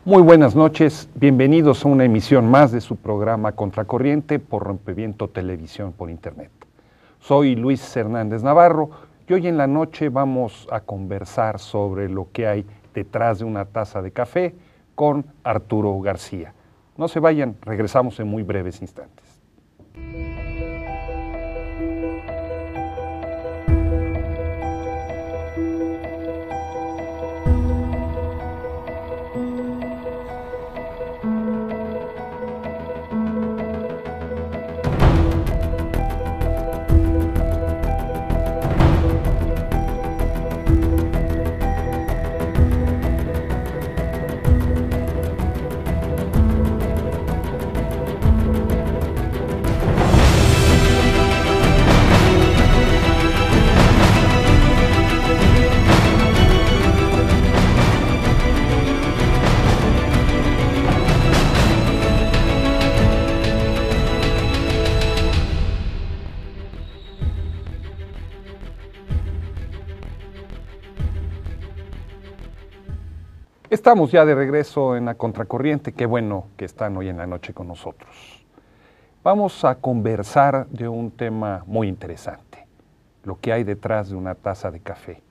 Muy buenas noches, bienvenidos a una emisión más de su programa Contracorriente por Rompeviento Televisión por Internet. Soy Luis Hernández Navarro y hoy en la noche vamos a conversar sobre lo que hay detrás de una taza de café con Arturo García. No se vayan, regresamos en muy breves instantes. Estamos ya de regreso en la Contracorriente, qué bueno que están hoy en la noche con nosotros. Vamos a conversar de un tema muy interesante, lo que hay detrás de una taza de café.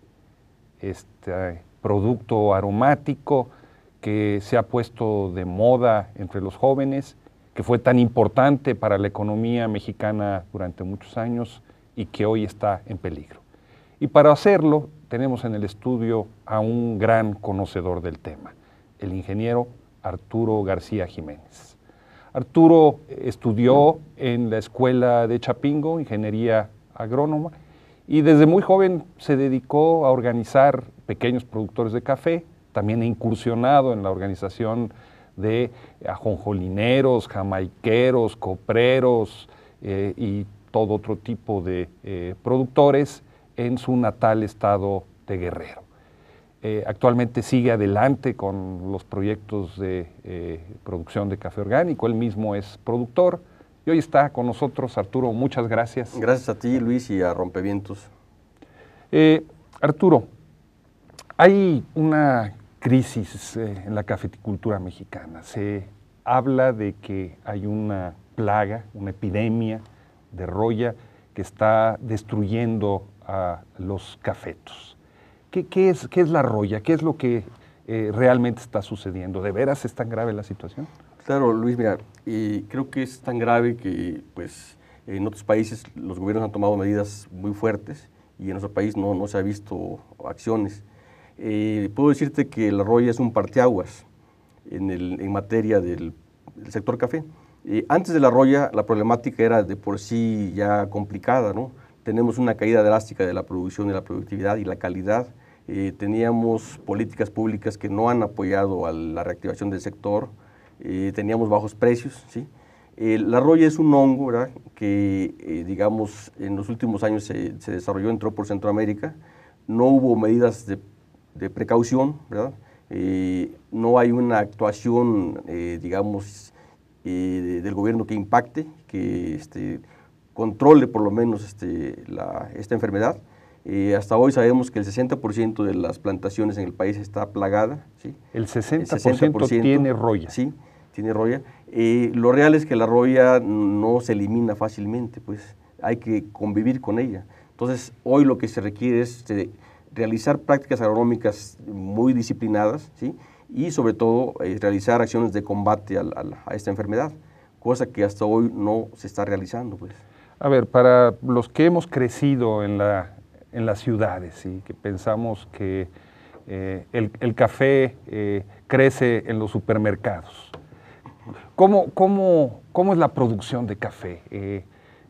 Este producto aromático que se ha puesto de moda entre los jóvenes, que fue tan importante para la economía mexicana durante muchos años y que hoy está en peligro. Y para hacerlo, tenemos en el estudio a un gran conocedor del tema, el ingeniero Arturo García Jiménez. Arturo estudió en la Escuela de Chapingo, Ingeniería Agrónoma, y desde muy joven se dedicó a organizar pequeños productores de café, también ha incursionado en la organización de ajonjolineros, jamaiqueros, copreros y todo otro tipo de productores en su natal estado de Guerrero. Actualmente sigue adelante con los proyectos de producción de café orgánico, él mismo es productor y hoy está con nosotros. Arturo, muchas gracias. Gracias a ti, Luis, y a Rompevientos. Arturo, hay una crisis en la cafeticultura mexicana. Se habla de que hay una plaga, una epidemia de roya que está destruyendo a los cafetos. ¿Qué es la roya? ¿Qué es lo que realmente está sucediendo? ¿De veras es tan grave la situación? Claro, Luis, mira, creo que es tan grave que pues, en otros países los gobiernos han tomado medidas muy fuertes y en nuestro país no se ha visto acciones. Puedo decirte que la roya es un parteaguas en materia del sector café. Antes de la roya, la problemática era de por sí ya complicada, ¿no? Tenemos una caída drástica de la producción, de la productividad y la calidad. Teníamos políticas públicas que no han apoyado a la reactivación del sector. Teníamos bajos precios, ¿sí? La roya es un hongo, ¿verdad?, que, digamos, en los últimos años se desarrolló, entró por Centroamérica. No hubo medidas de precaución, ¿verdad? No hay una actuación, digamos, del gobierno que impacte, que controle por lo menos esta enfermedad. Hasta hoy sabemos que el 60% de las plantaciones en el país está plagada, ¿sí? El 60% tiene roya. Sí, tiene roya. Lo real es que la roya no se elimina fácilmente, pues hay que convivir con ella. Entonces, hoy lo que se requiere es realizar prácticas agronómicas muy disciplinadas, ¿sí? Y sobre todo realizar acciones de combate a esta enfermedad, cosa que hasta hoy no se está realizando, pues. A ver, para los que hemos crecido en las ciudades, ¿sí?, que pensamos que el café crece en los supermercados, ¿cómo es la producción de café?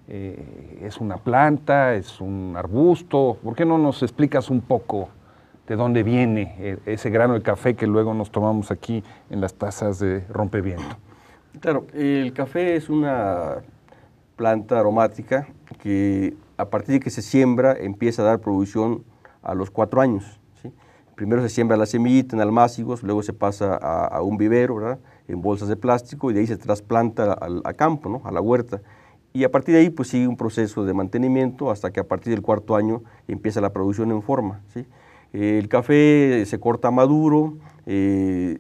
¿Es una planta? ¿Es un arbusto? ¿Por qué no nos explicas un poco de dónde viene ese grano de café que luego nos tomamos aquí en las tazas de Rompeviento? Claro, el café es una planta aromática que a partir de que se siembra empieza a dar producción a los 4 años, ¿sí? Primero se siembra la semillita en almácigos, luego se pasa a un vivero, ¿verdad?, en bolsas de plástico, y de ahí se trasplanta a campo, ¿no?, a la huerta. Y a partir de ahí pues sigue un proceso de mantenimiento hasta que a partir del 4º año empieza la producción en forma, ¿sí? El café se corta maduro,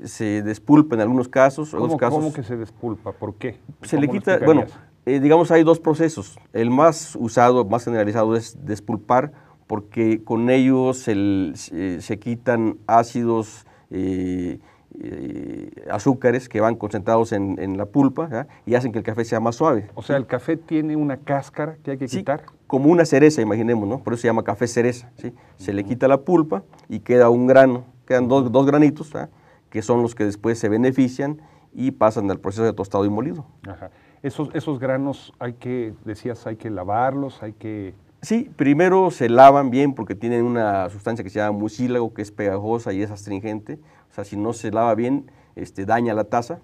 se despulpa en algunos casos. En otros casos ¿Cómo que se despulpa? ¿Por qué? se le quita, bueno, digamos hay dos procesos. El más usado, más generalizado es despulpar, porque con ellos se quitan ácidos, azúcares que van concentrados en la pulpa, ¿ya? Y hacen que el café sea más suave. O sea, ¿el café tiene una cáscara que hay que quitar? Como una cereza, imaginemos, ¿no? Por eso se llama café cereza, ¿sí? Se le quita la pulpa y queda un grano, quedan dos granitos, ¿ya? Que son los que después se benefician y pasan al proceso de tostado y molido. Ajá. Esos granos hay que lavarlos, hay que... Sí, primero se lavan bien porque tienen una sustancia que se llama mucílago, que es pegajosa y es astringente. O sea, si no se lava bien, daña la taza.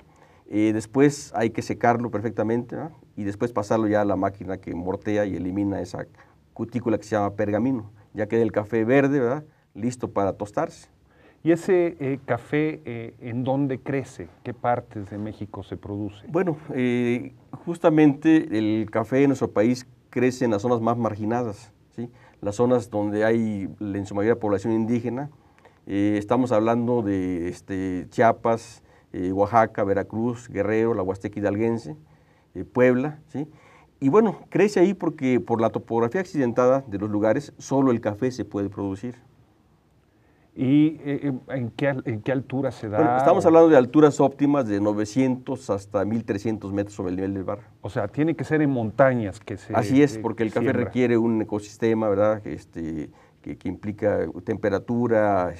Después hay que secarlo perfectamente, ¿no? Y después pasarlo ya a la máquina que mortea y elimina esa cutícula que se llama pergamino. Ya queda el café verde, ¿verdad? Listo para tostarse. ¿Y ese café en dónde crece? ¿Qué partes de México se produce? Bueno, justamente el café en nuestro país crece en las zonas más marginadas, ¿sí? Las zonas donde hay en su mayoría población indígena. Estamos hablando de Chiapas, Oaxaca, Veracruz, Guerrero, la Huasteca Hidalguense, Puebla, ¿sí? Y bueno, crece ahí porque por la topografía accidentada de los lugares, solo el café se puede producir. ¿Y en qué altura se da? Bueno, estamos hablando de alturas óptimas de 900 hasta 1300 metros sobre el nivel del mar. O sea, tiene que ser en montañas que se Así es, porque el café siembra. requiere un ecosistema, ¿verdad? Que implica temperatura,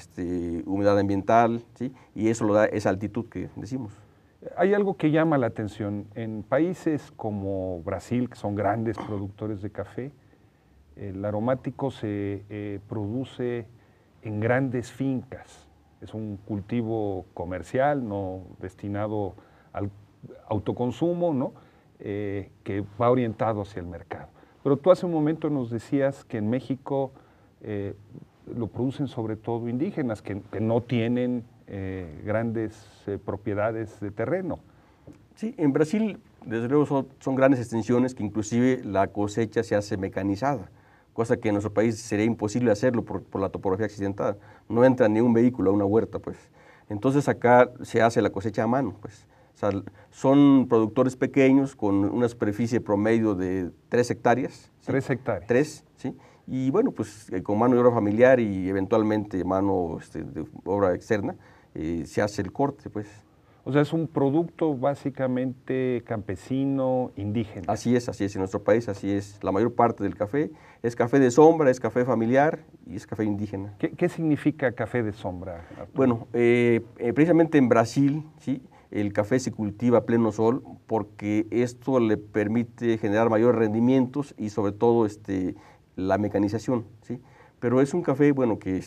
humedad ambiental, ¿sí? Y eso lo da esa altitud que decimos. Hay algo que llama la atención. En países como Brasil, que son grandes productores de café, el aromático se produce en grandes fincas. Es un cultivo comercial, no destinado al autoconsumo, ¿no? Que va orientado hacia el mercado. Pero tú hace un momento nos decías que en México lo producen sobre todo indígenas, que no tienen grandes propiedades de terreno. Sí, en Brasil, desde luego, son grandes extensiones que inclusive la cosecha se hace mecanizada, cosa que en nuestro país sería imposible hacerlo por la topografía accidentada. No entra ni un vehículo a una huerta, pues. Entonces acá se hace la cosecha a mano, pues. O sea, son productores pequeños con una superficie promedio de 3 hectáreas. ¿Sí? 3 hectáreas. 3, ¿sí? Y bueno, pues con mano de obra familiar y eventualmente mano de obra externa, se hace el corte, pues. O sea, es un producto básicamente campesino, indígena. Así es, en nuestro país así es. La mayor parte del café es café de sombra, es café familiar y es café indígena. ¿Qué significa café de sombra, Arturo? Bueno, precisamente en Brasil, ¿sí? El café se cultiva a pleno sol porque esto le permite generar mayores rendimientos y sobre todo la mecanización, ¿sí? Pero es un café, bueno, que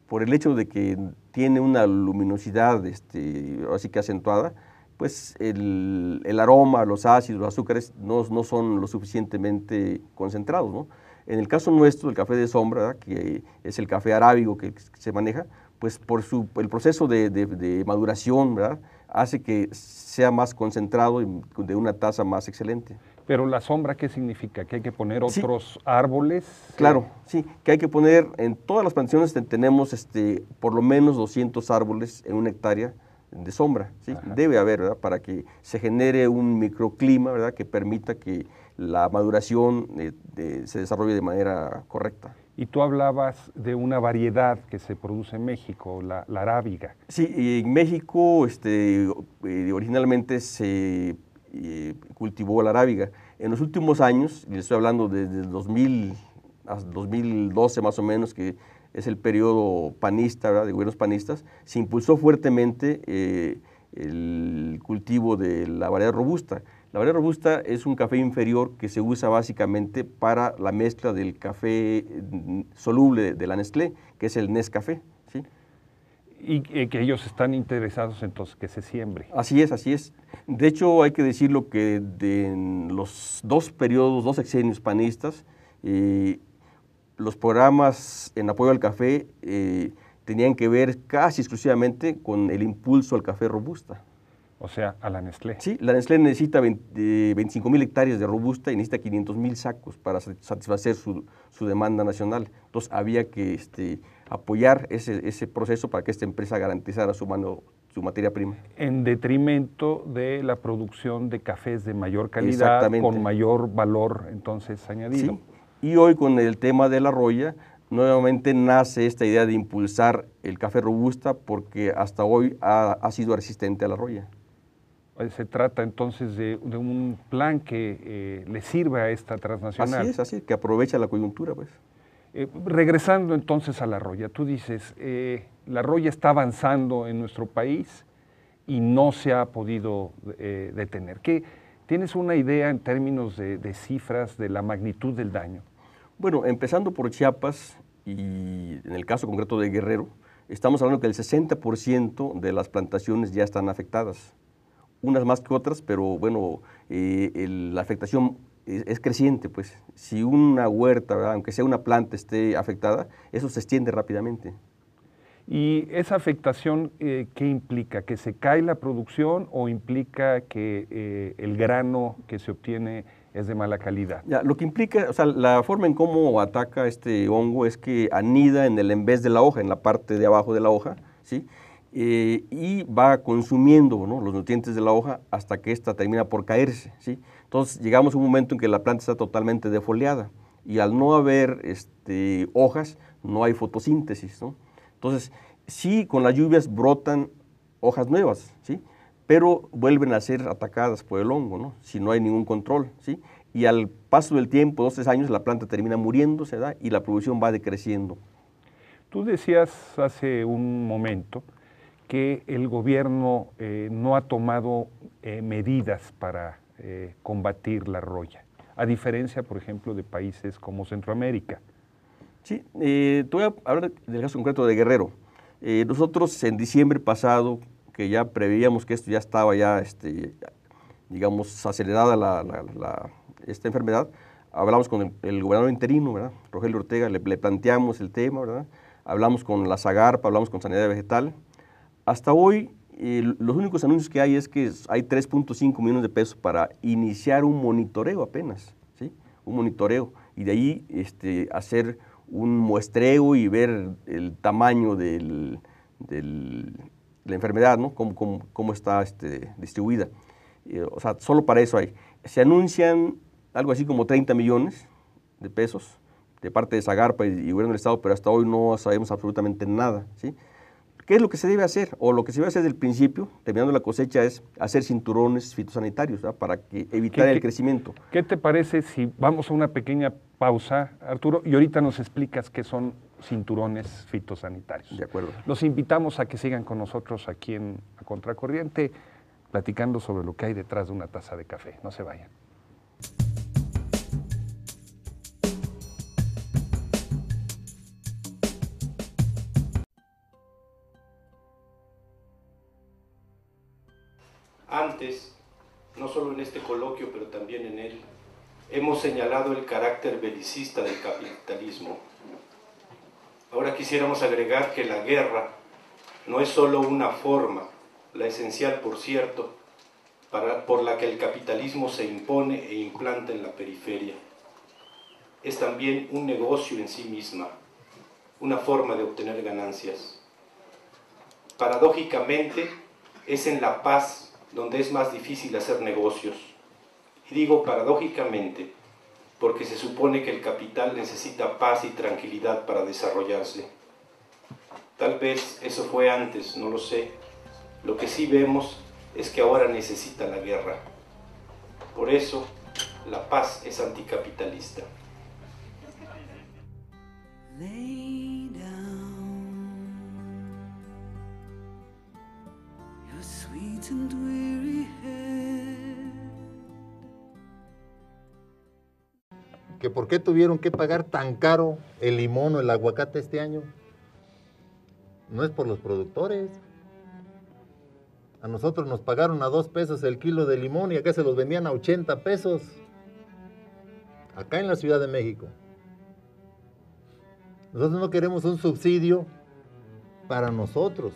por el hecho de que tiene una luminosidad así que acentuada, pues el aroma, los ácidos, los azúcares no son lo suficientemente concentrados, ¿no? En el caso nuestro, el café de sombra, ¿verdad? Que es el café arábigo que se maneja, pues por el proceso de maduración, ¿verdad? Hace que sea más concentrado y de una tasa más excelente. Pero la sombra, ¿qué significa? ¿Que hay que poner otros árboles? Claro, sí, que hay que poner, en todas las plantaciones tenemos por lo menos 200 árboles en una hectárea de sombra, ¿sí? Ajá. Debe haber, ¿verdad? Para que se genere un microclima, ¿verdad? Que permita que la maduración se desarrolle de manera correcta. Y tú hablabas de una variedad que se produce en México, la arábiga. Sí, en México originalmente se cultivó la arábiga. En los últimos años, y le estoy hablando desde el 2000 hasta 2012 más o menos, que es el periodo panista, ¿verdad? De gobiernos panistas, se impulsó fuertemente el cultivo de la variedad robusta. La variedad robusta es un café inferior que se usa básicamente para la mezcla del café soluble de la Nestlé, que es el Nescafé, ¿sí? Y que ellos están interesados entonces que se siembre. Así es, así es. De hecho, hay que decirlo que en los dos sexenios panistas, los programas en apoyo al café tenían que ver casi exclusivamente con el impulso al café robusta. O sea, a la Nestlé. Sí, la Nestlé necesita 25,000 hectáreas de robusta y necesita 500,000 sacos para satisfacer su demanda nacional. Entonces había que apoyar ese proceso para que esta empresa garantizara su materia prima. En detrimento de la producción de cafés de mayor calidad, con mayor valor entonces añadido. Sí, y hoy con el tema de la roya, nuevamente nace esta idea de impulsar el café robusta porque hasta hoy ha sido resistente a la roya. Se trata entonces de un plan que le sirve a esta transnacional. Así es, que aprovecha la coyuntura, pues. Regresando entonces a la roya, tú dices, la roya está avanzando en nuestro país y no se ha podido detener. ¿Tienes una idea en términos de cifras de la magnitud del daño? Bueno, empezando por Chiapas y en el caso concreto de Guerrero, estamos hablando que el 60% de las plantaciones ya están afectadas. Unas más que otras, pero bueno, la afectación es creciente, pues. Si una huerta, ¿verdad?, aunque sea una planta esté afectada, eso se extiende rápidamente. ¿Y esa afectación qué implica? ¿Que se cae la producción o implica que el grano que se obtiene es de mala calidad? Ya, lo que implica, o sea, la forma en cómo ataca este hongo es que anida en el envés de la hoja, en la parte de abajo de la hoja, ¿sí? Y va consumiendo, ¿no?, los nutrientes de la hoja hasta que ésta termina por caerse, ¿sí? Entonces llegamos a un momento en que la planta está totalmente defoliada y al no haber hojas, no hay fotosíntesis, ¿no? Entonces, sí, con las lluvias brotan hojas nuevas, ¿sí?, pero vuelven a ser atacadas por el hongo, ¿no?, si no hay ningún control, ¿sí? Y al paso del tiempo, 2 o 3 años, la planta termina muriéndose, ¿verdad?, y la producción va decreciendo. Tú decías hace un momento que el gobierno no ha tomado medidas para combatir la roya, a diferencia, por ejemplo, de países como Centroamérica. Sí, te voy a hablar del caso concreto de Guerrero. Nosotros en diciembre pasado, que ya preveíamos que esto ya estaba digamos, acelerada esta enfermedad, hablamos con el gobernador interino, ¿verdad?, Rogelio Ortega, le planteamos el tema, ¿verdad?, hablamos con la Zagarpa, hablamos con Sanidad Vegetal. Hasta hoy, los únicos anuncios que hay es que hay 3.5 millones de pesos para iniciar un monitoreo apenas, ¿sí?, un monitoreo, y de ahí hacer un muestreo y ver el tamaño de la enfermedad, ¿no?, cómo está distribuida. O sea, solo para eso hay. Se anuncian algo así como 30 millones de pesos de parte de Zagarpa y gobierno del Estado, pero hasta hoy no sabemos absolutamente nada, ¿sí? ¿Qué es lo que se debe hacer? O lo que se debe hacer desde el principio, terminando la cosecha, es hacer cinturones fitosanitarios, ¿verdad?, para evitar el crecimiento. ¿Qué te parece si vamos a una pequeña pausa, Arturo, y ahorita nos explicas qué son cinturones fitosanitarios? De acuerdo. Los invitamos a que sigan con nosotros aquí en A Contracorriente, platicando sobre lo que hay detrás de una taza de café. No se vayan. Antes, no solo en este coloquio, pero también en él, hemos señalado el carácter belicista del capitalismo. Ahora quisiéramos agregar que la guerra no es solo una forma, la esencial, por cierto, por la que el capitalismo se impone e implanta en la periferia. Es también un negocio en sí misma, una forma de obtener ganancias. Paradójicamente, es en la paz donde es más difícil hacer negocios. Y digo paradójicamente, porque se supone que el capital necesita paz y tranquilidad para desarrollarse. Tal vez eso fue antes, no lo sé. Lo que sí vemos es que ahora necesita la guerra. Por eso, la paz es anticapitalista. Lay down your sweet and weary head. ¿Que por qué tuvieron que pagar tan caro el limón o el aguacate este año? No es por los productores. A nosotros nos pagaron a 2 pesos el kilo de limón y acá se los vendían a 80 pesos. Acá en la Ciudad de México. Nosotros no queremos un subsidio para nosotros.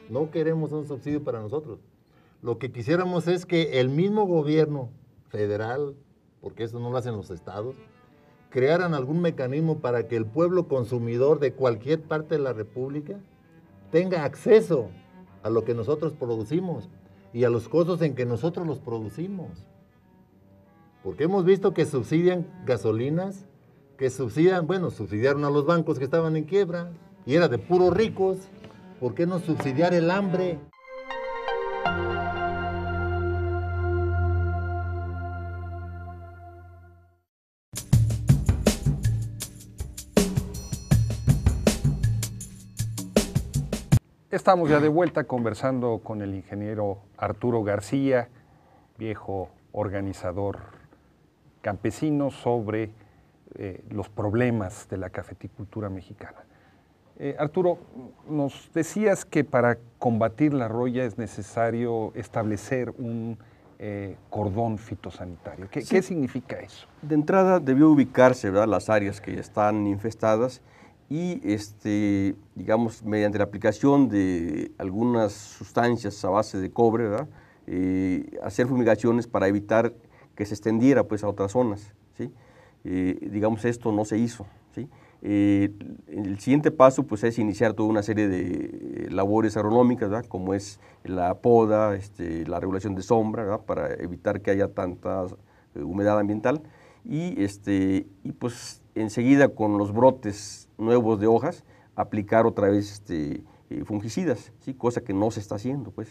No queremos un subsidio para nosotros. Lo que quisiéramos es que el mismo gobierno federal, porque eso no lo hacen los estados, crearan algún mecanismo para que el pueblo consumidor de cualquier parte de la República tenga acceso a lo que nosotros producimos y a los costos en que nosotros los producimos. Porque hemos visto que subsidian gasolinas, que subsidiaron a los bancos que estaban en quiebra y era de puros ricos. ¿Por qué no subsidiar el hambre? Estamos ya de vuelta conversando con el ingeniero Arturo García, viejo organizador campesino, sobre los problemas de la cafeticultura mexicana. Arturo, nos decías que para combatir la roya es necesario establecer un cordón fitosanitario. ¿Qué significa eso? De entrada debió ubicarse, ¿verdad?, las áreas que están infestadas y, digamos, mediante la aplicación de algunas sustancias a base de cobre, ¿verdad?, hacer fumigaciones para evitar que se extendiera, pues, a otras zonas, ¿sí? Digamos, esto no se hizo, ¿sí? El siguiente paso, pues, es iniciar toda una serie de labores agronómicas, ¿verdad?, como es la poda, la regulación de sombra, ¿verdad?, para evitar que haya tanta humedad ambiental y pues enseguida con los brotes nuevos de hojas aplicar otra vez fungicidas, ¿sí?, cosa que no se está haciendo, pues.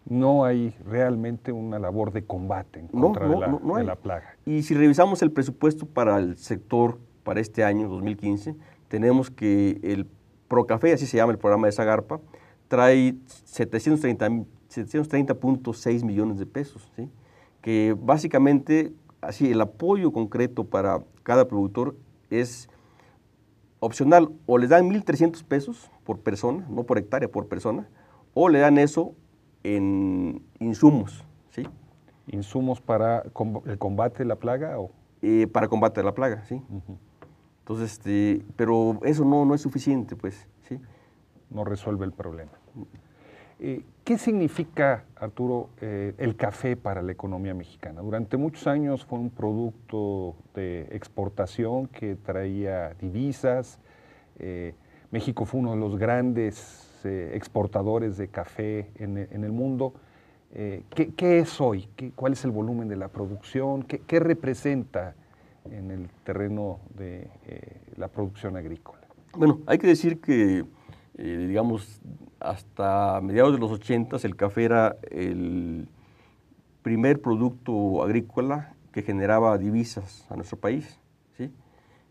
No hay realmente una labor de combate en contra de la plaga. Y si revisamos el presupuesto para el sector para este año, 2015, tenemos que el Procafé, así se llama el programa de Zagarpa, trae 730.6 millones de pesos, ¿sí?, que básicamente, así, el apoyo concreto para cada productor es opcional, o les dan 1,300 pesos por persona, no por hectárea, por persona, o le dan eso en insumos, ¿sí? ¿Insumos para el combate de la plaga? Para combate de la plaga, sí. Entonces, pero eso no es suficiente, pues, ¿sí? No resuelve el problema. ¿Qué significa, Arturo, el café para la economía mexicana? Durante muchos años fue un producto de exportación que traía divisas. México fue uno de los grandes exportadores de café en el mundo. ¿Qué es hoy? ¿Cuál es el volumen de la producción? ¿Qué representa en el terreno de la producción agrícola? Bueno, hay que decir que, digamos, hasta mediados de los 80s el café era el primer producto agrícola que generaba divisas a nuestro país, ¿sí?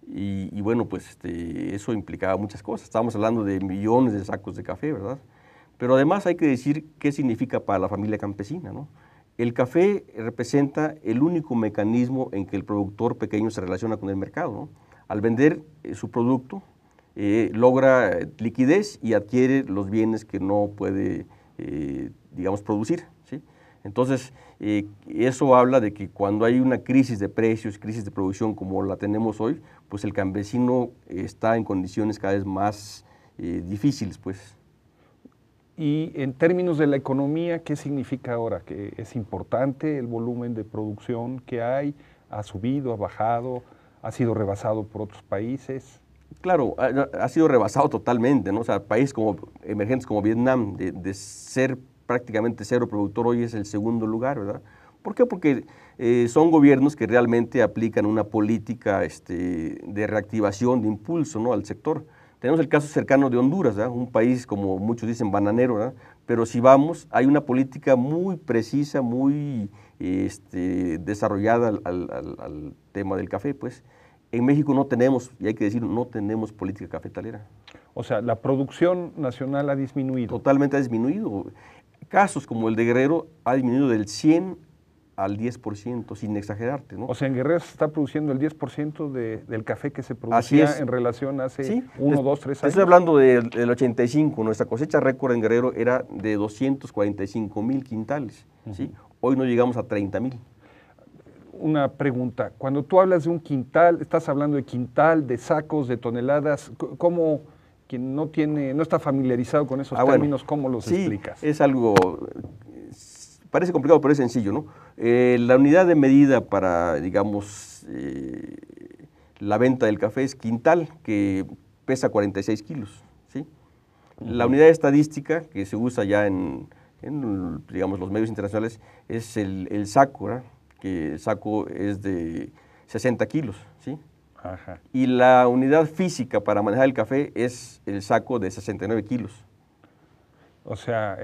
Y bueno, pues eso implicaba muchas cosas. Estábamos hablando de millones de sacos de café, ¿verdad? Pero además hay que decir qué significa para la familia campesina, ¿no? El café representa el único mecanismo en que el productor pequeño se relaciona con el mercado, ¿no? Al vender su producto, logra liquidez y adquiere los bienes que no puede, digamos, producir, ¿sí? Entonces, eso habla de que cuando hay una crisis de precios, crisis de producción como la tenemos hoy, pues el campesino está en condiciones cada vez más difíciles, pues. Y en términos de la economía, ¿qué significa ahora? ¿Que es importante el volumen de producción que hay? ¿Ha subido, ha bajado, ha sido rebasado por otros países? Claro, ha sido rebasado totalmente, ¿no? O sea, países como emergentes como Vietnam, de ser prácticamente cero productor, hoy es el segundo lugar, ¿verdad? ¿Por qué? Porque son gobiernos que realmente aplican una política de reactivación, de impulso, ¿no?, al sector. Tenemos el caso cercano de Honduras, ¿verdad?, un país, como muchos dicen, bananero, ¿verdad?, pero si vamos, hay una política muy precisa, muy desarrollada al tema del café, pues. En México no tenemos, y hay que decir, no tenemos política cafetalera. O sea, la producción nacional ha disminuido. Totalmente ha disminuido. Casos como el de Guerrero ha disminuido del 100 al 10%, sin exagerarte, ¿no? O sea, en Guerrero se está produciendo el 10% del café que se producía en relación hace 1, 2, 3 años. Estoy hablando del 85, nuestra cosecha récord en Guerrero era de 245,000 quintales, ¿sí? Hoy no llegamos a 30,000. Una pregunta, cuando tú hablas de un quintal, estás hablando de quintal, de sacos, de toneladas, ¿cómo quien no está familiarizado con esos términos, cómo los explicas? Sí, es algo parece complicado, pero es sencillo, ¿no? La unidad de medida para, digamos, la venta del café es quintal, que pesa 46 kilos, ¿sí? La unidad estadística que se usa ya en digamos, los medios internacionales es el saco, ¿verdad? Que el saco es de 60 kilos, ¿sí? Ajá. Y la unidad física para manejar el café es el saco de 69 kilos. O sea,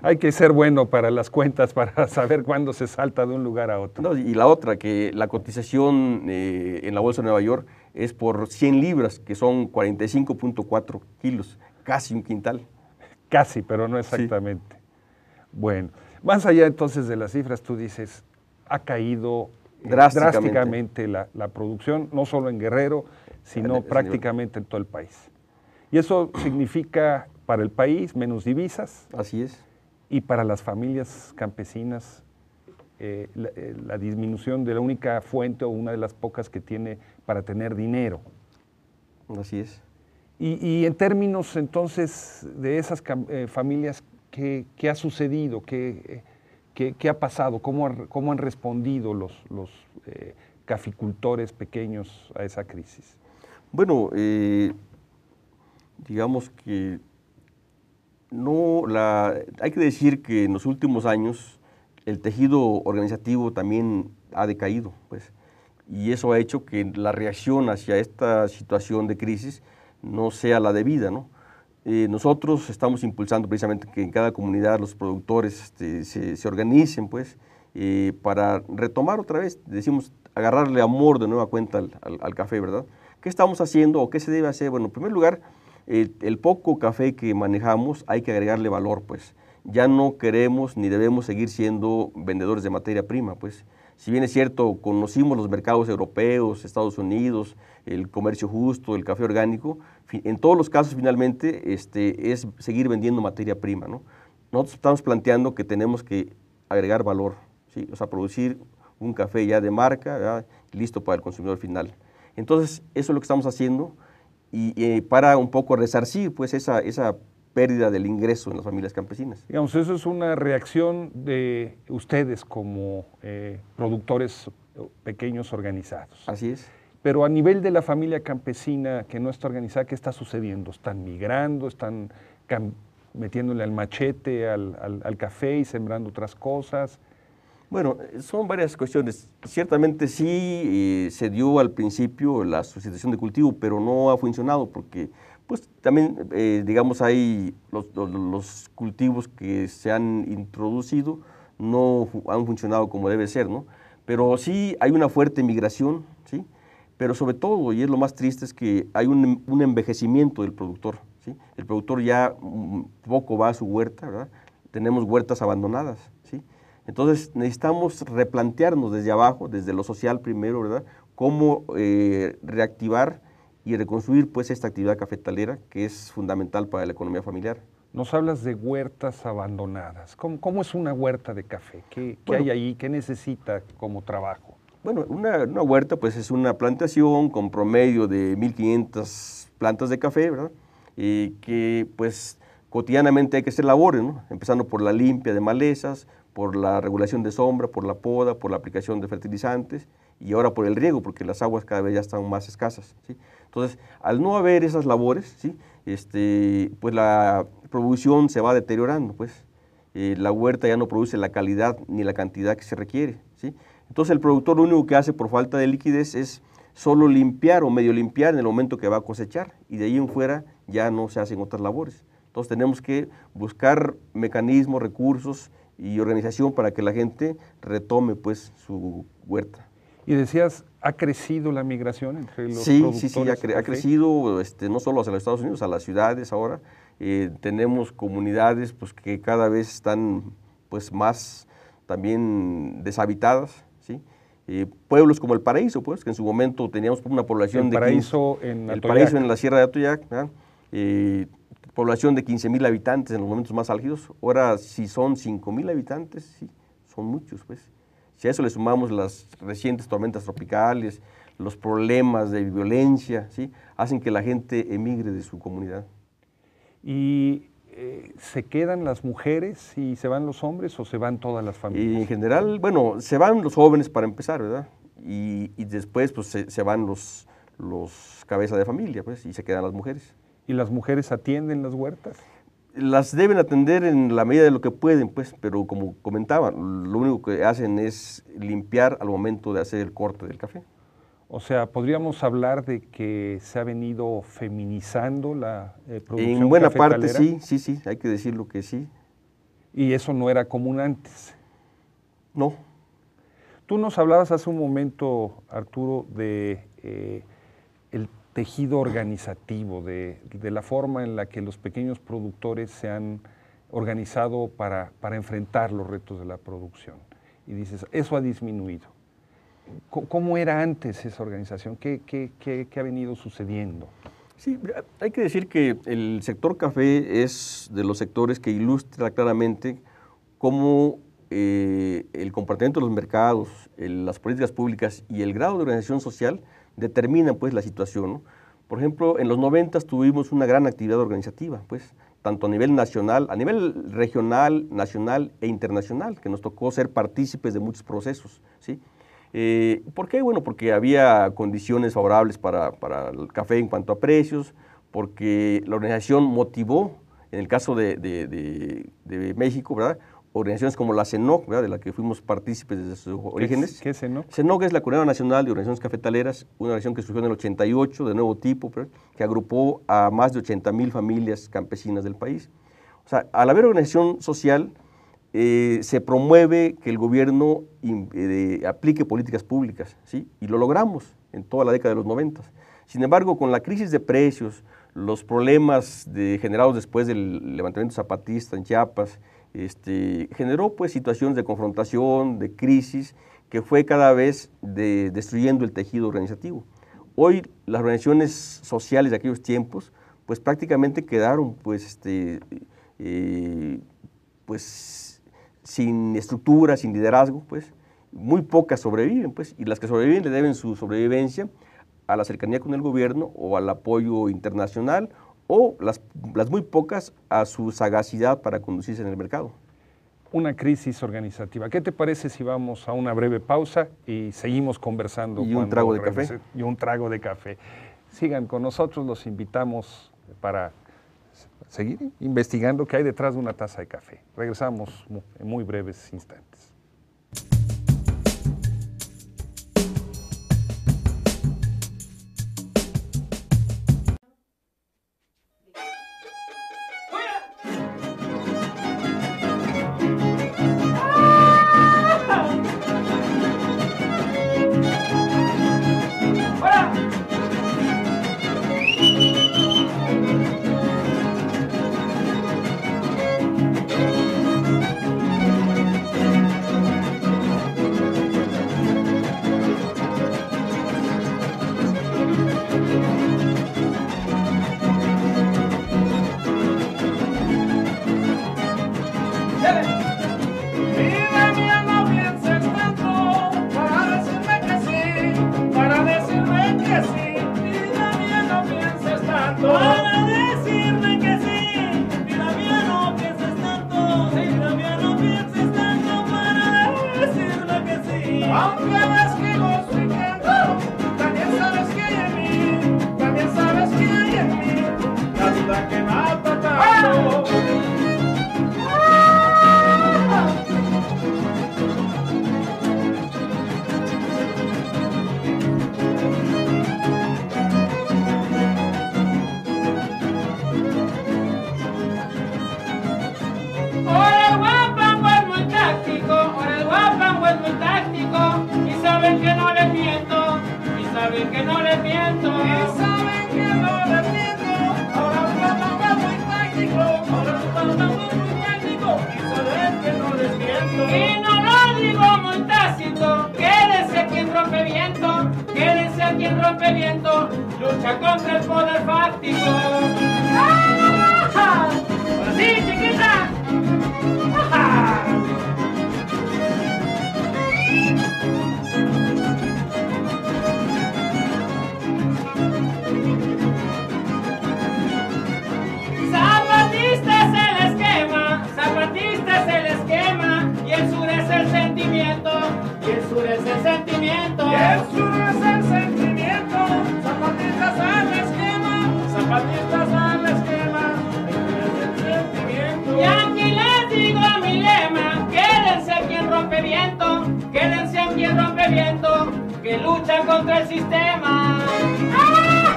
hay que ser bueno para las cuentas para saber cuándo se salta de un lugar a otro. No, y la otra, que la cotización en la Bolsa de Nueva York es por 100 libras, que son 45.4 kilos, casi un quintal. Casi, pero no exactamente. Sí. Bueno, más allá entonces de las cifras, tú dices, ha caído drásticamente la producción, no solo en Guerrero, sino prácticamente en todo el país. Y eso significa para el país menos divisas. Así es. Y para las familias campesinas la disminución de la única fuente o una de las pocas que tiene para tener dinero. Así es. Y en términos entonces de esas familias, ¿qué ha sucedido? ¿Qué ha pasado? ¿Cómo han respondido los caficultores pequeños a esa crisis? Bueno, digamos que hay que decir que en los últimos años el tejido organizativo también ha decaído, pues, y eso ha hecho que la reacción hacia esta situación de crisis no sea la debida, ¿no? Nosotros estamos impulsando precisamente que en cada comunidad los productores se organicen, pues, para retomar otra vez, decimos, agarrarle amor de nueva cuenta al café, ¿verdad? ¿Qué estamos haciendo o qué se debe hacer? Bueno, en primer lugar, el poco café que manejamos hay que agregarle valor, pues. Ya no queremos ni debemos seguir siendo vendedores de materia prima, pues. Si bien es cierto, conocimos los mercados europeos, Estados Unidos, el comercio justo, el café orgánico, en todos los casos finalmente es seguir vendiendo materia prima, ¿no? Nosotros estamos planteando que tenemos que agregar valor, ¿sí? O sea, producir un café ya de marca, ¿verdad? Listo para el consumidor final. Entonces, eso es lo que estamos haciendo y para un poco resarcir pues esa pérdida del ingreso en las familias campesinas. Digamos, eso es una reacción de ustedes como productores pequeños organizados. Así es. Pero a nivel de la familia campesina que no está organizada, ¿qué está sucediendo? ¿Están migrando? ¿Están metiéndole al machete, al café y sembrando otras cosas? Bueno, son varias cuestiones. Ciertamente sí se dio al principio la sustitución de cultivo, pero no ha funcionado porque pues también, digamos, hay los cultivos que se han introducido no han funcionado como debe ser, ¿no? Pero sí hay una fuerte migración, ¿sí? Pero sobre todo, y es lo más triste, es que hay un envejecimiento del productor, ¿sí? El productor ya poco va a su huerta, ¿verdad? Tenemos huertas abandonadas, ¿sí? Entonces necesitamos replantearnos desde abajo, desde lo social primero, ¿verdad? Cómo reactivar y reconstruir pues esta actividad cafetalera que es fundamental para la economía familiar. Nos hablas de huertas abandonadas. ¿Cómo es una huerta de café? ¿Qué hay ahí? ¿Qué necesita como trabajo? Bueno, una huerta pues es una plantación con promedio de 1.500 plantas de café, ¿verdad? Que pues cotidianamente hay que hacer labores, ¿no? Empezando por la limpia de malezas, por la regulación de sombra, por la poda, por la aplicación de fertilizantes y ahora por el riego, porque las aguas cada vez ya están más escasas, ¿sí? Entonces, al no haber esas labores, ¿sí? Pues la producción se va deteriorando, pues. La huerta ya no produce la calidad ni la cantidad que se requiere, ¿sí? Entonces, el productor lo único que hace por falta de liquidez es solo limpiar o medio limpiar en el momento que va a cosechar y de ahí en fuera ya no se hacen otras labores. Entonces, tenemos que buscar mecanismos, recursos y organización para que la gente retome pues su huerta. Y decías, ¿ha crecido la migración entre los productores? Sí, ha crecido no solo hacia los Estados Unidos, a las ciudades ahora. Tenemos comunidades pues, que cada vez están pues, más también deshabitadas, ¿sí? Pueblos como El Paraíso, pues, que en su momento teníamos una población El Paraíso en la Sierra de Atoyac, población de 15,000 habitantes en los momentos más álgidos. Ahora, si son 5,000 habitantes, sí, son muchos, pues. Si a eso le sumamos las recientes tormentas tropicales, los problemas de violencia, ¿sí? Hacen que la gente emigre de su comunidad. Y ¿se quedan las mujeres y se van los hombres o se van todas las familias? En general, bueno, se van los jóvenes para empezar, ¿verdad? Y después pues se van los cabezas de familia, pues, y se quedan las mujeres. ¿Y las mujeres atienden las huertas? Las deben atender en la medida de lo que pueden, pues, pero como comentaba, lo único que hacen es limpiar al momento de hacer el corte del café. O sea, ¿podríamos hablar de que se ha venido feminizando la producción En buena cafetalera? parte sí, hay que decirlo que sí. Y eso no era común antes. No. Tú nos hablabas hace un momento, Arturo, de el tejido organizativo, de la forma en la que los pequeños productores se han organizado para enfrentar los retos de la producción. Y dices, eso ha disminuido. ¿Cómo era antes esa organización? ¿Qué ha venido sucediendo? Sí, hay que decir que el sector café es de los sectores que ilustra claramente cómo el comportamiento de los mercados, las políticas públicas y el grado de organización social determinan pues la situación, ¿no? Por ejemplo, en los 90 tuvimos una gran actividad organizativa, pues, tanto a nivel nacional, a nivel regional, nacional e internacional, que nos tocó ser partícipes de muchos procesos, ¿sí? ¿Por qué? Bueno, porque había condiciones favorables para el café en cuanto a precios, porque la organización motivó, en el caso de México, ¿verdad?, organizaciones como la CENOC, ¿verdad?, de la que fuimos partícipes desde sus orígenes. ¿Qué es CENOC? CENOC es la Coordinadora Nacional de Organizaciones Cafetaleras, una organización que surgió en el 88, de nuevo tipo, ¿verdad?, que agrupó a más de 80,000 familias campesinas del país. O sea, al haber organización social, se promueve que el gobierno aplique políticas públicas, ¿sí? Y lo logramos en toda la década de los 90. Sin embargo, con la crisis de precios, los problemas generados después del levantamiento zapatista en Chiapas, generó pues situaciones de confrontación, de crisis, que fue cada vez destruyendo el tejido organizativo. Hoy las organizaciones sociales de aquellos tiempos pues prácticamente quedaron pues sin estructura, sin liderazgo, pues muy pocas sobreviven, pues, y las que sobreviven le deben su sobrevivencia a la cercanía con el gobierno o al apoyo internacional, o las muy pocas a su sagacidad para conducirse en el mercado. Una crisis organizativa. ¿Qué te parece si vamos a una breve pausa y seguimos conversando? Y un trago de café. Y un trago de café. Sigan con nosotros, los invitamos para seguir investigando qué hay detrás de una taza de café. Regresamos en muy breves instantes. Lucha contra el poder fáctico. ¡Ah! ¡Ahora sí, chiquita! ¡Ah! Zapatistas se les luchan contra el sistema.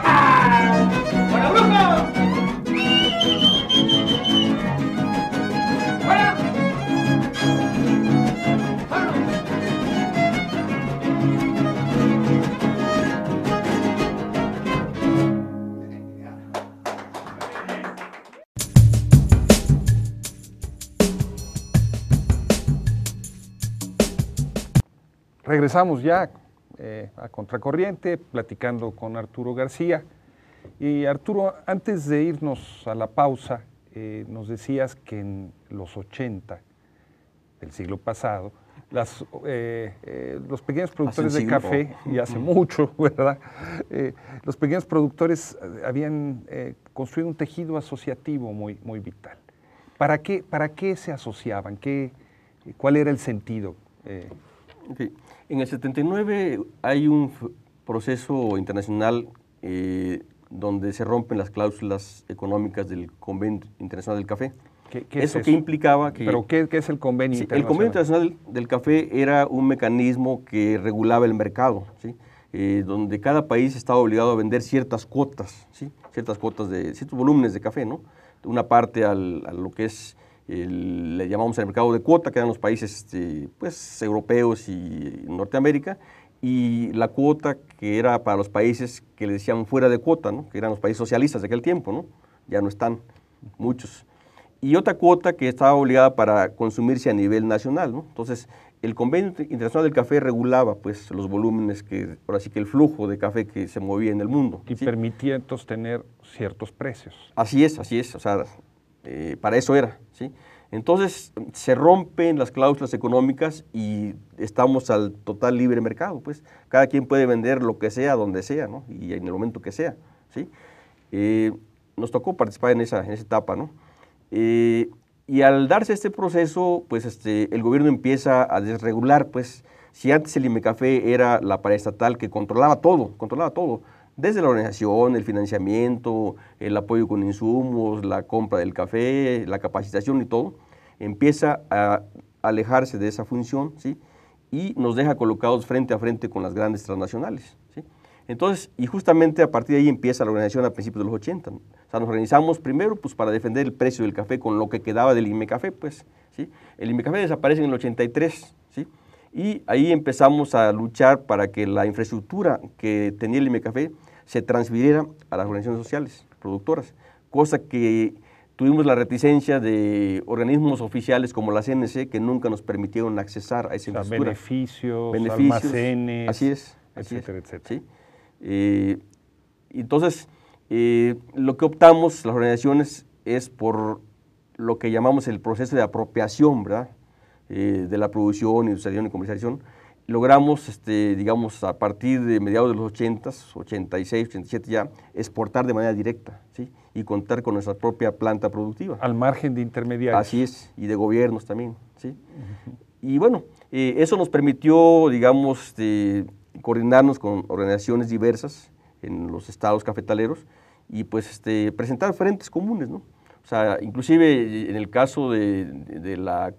¡Ah! ¡Fuera, brujo! ¡Fuera! Regresamos ya a Contracorriente, platicando con Arturo García. Y Arturo, antes de irnos a la pausa, nos decías que en los 80 del siglo pasado, los pequeños productores de café, y hace mucho, ¿verdad? Los pequeños productores habían construido un tejido asociativo muy, muy vital. ¿Para qué se asociaban? ¿Cuál era el sentido? Okay. En el 79 hay un proceso internacional donde se rompen las cláusulas económicas del Convenio Internacional del Café. ¿Qué eso es que implicaba que... ¿Pero qué es el Convenio Internacional? El Convenio Internacional del Café era un mecanismo que regulaba el mercado, ¿sí? Donde cada país estaba obligado a vender ciertas cuotas, ¿sí? Ciertas cuotas de ciertos volúmenes de café, ¿no? Una parte a lo que es... le llamamos el mercado de cuota, que eran los países pues, europeos y Norteamérica, y la cuota que era para los países que le decían fuera de cuota, ¿no? Que eran los países socialistas de aquel tiempo, ¿no? Ya no están muchos. Y otra cuota que estaba obligada para consumirse a nivel nacional, ¿no? Entonces, el Convenio Internacional del Café regulaba pues, los volúmenes, ahora sí que el flujo de café que se movía en el mundo. Y ¿sí? permitía entonces tener ciertos precios. Así es, o sea, para eso era, ¿sí? Entonces se rompen las cláusulas económicas y estamos al total libre mercado, pues cada quien puede vender lo que sea, donde sea, ¿no? Y en el momento que sea, ¿sí? Nos tocó participar en esa etapa, ¿no? Y al darse este proceso, pues el gobierno empieza a desregular, pues si antes el IMECAFE era la paraestatal que controlaba todo, desde la organización, el financiamiento, el apoyo con insumos, la compra del café, la capacitación y todo, empieza a alejarse de esa función, ¿sí? Y nos deja colocados frente a frente con las grandes transnacionales, ¿sí? Entonces, y justamente a partir de ahí empieza la organización a principios de los 80. O sea, nos organizamos primero pues, para defender el precio del café con lo que quedaba del IMECAFE, pues, ¿sí? El IMECAFE desaparece en el 83, ¿sí? Y ahí empezamos a luchar para que la infraestructura que tenía el IMECAFE se transfiriera a las organizaciones sociales, productoras, cosa que tuvimos la reticencia de organismos oficiales como la CNC que nunca nos permitieron accesar a esa infraestructura. Beneficios, almacenes, así es, etcétera, etcétera. ¿Sí? Entonces, lo que optamos las organizaciones es por lo que llamamos el proceso de apropiación, ¿verdad? De la producción, industrialización y comercialización. Logramos, digamos, a partir de mediados de los 80, 86, 87 ya, exportar de manera directa, ¿sí? Y contar con nuestra propia planta productiva. Al margen de intermediarios. Así es, y de gobiernos también, ¿sí? Y bueno, eso nos permitió, digamos, coordinarnos con organizaciones diversas en los estados cafetaleros y pues presentar frentes comunes, ¿no? O sea, inclusive en el caso de la